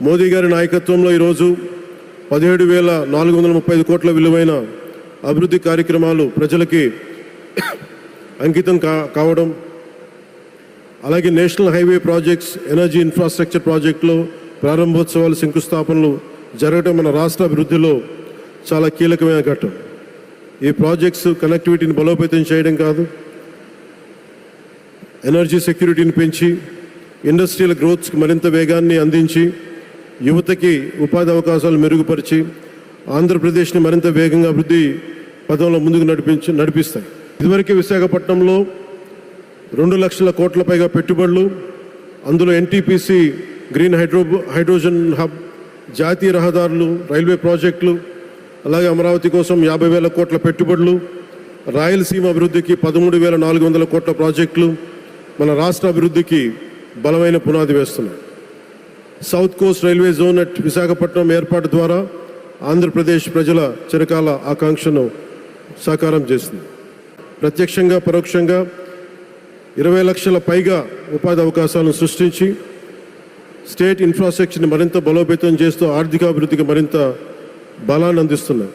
మోదీ గారి నాయకత్వంలో ఈరోజు 17,435 కోట్ల విలువైన అభివృద్ధి కార్యక్రమాలు ప్రజలకి అంకితం కావడం, అలాగే national highway projects, energy infrastructure ప్రాజెక్టులో ప్రారంభోత్సవాలు, శంకుస్థాపనలు జరగడం మన రాష్ట్ర అభివృద్ధిలో చాలా కీలకమైన ఘట్టం. ఈ ప్రాజెక్ట్స్ కనెక్టివిటీని బలోపేతం చేయడం కాదు, ఎనర్జీ సెక్యూరిటీని పెంచి ఇండస్ట్రియల్ గ్రోత్స్కి మరింత వేగాన్ని అందించి యువతకి ఉపాధి అవకాశాలు మెరుగుపరిచి ఆంధ్రప్రదేశ్ని మరింత వేగంగా అభివృద్ధి పదంలో ముందుకు నడిపిస్తాయి. ఇదివరకే విశాఖపట్నంలో 2 లక్షల కోట్ల పైగా పెట్టుబడులు, అందులో ఎన్టీపీసీ గ్రీన్ హైడ్రోజన్ హబ్, జాతీయ రహదారులు, రైల్వే ప్రాజెక్టులు, అలాగే అమరావతి కోసం 50,000 కోట్ల పెట్టుబడులు, రాయలసీమ అభివృద్ధికి 13,400 కోట్ల ప్రాజెక్టులు మన రాష్ట్ర అభివృద్ధికి బలమైన పునాది వేస్తున్నాయి. South Coast railway zone at Visakhapatnam ఏర్పాటు ద్వారా ఆంధ్రప్రదేశ్ ప్రజల చిరకాల ఆకాంక్షను సాకారం చేస్తుంది. ప్రత్యక్షంగా పరోక్షంగా 20 లక్షల పైగా ఉపాధి అవకాశాలను సృష్టించి స్టేట్ ఇన్ఫ్రాస్ట్రక్చర్ని మరింత బలోపేతం చేస్తూ ఆర్థికాభివృద్ధికి మరింత బలాన్ని అందిస్తున్నాయి.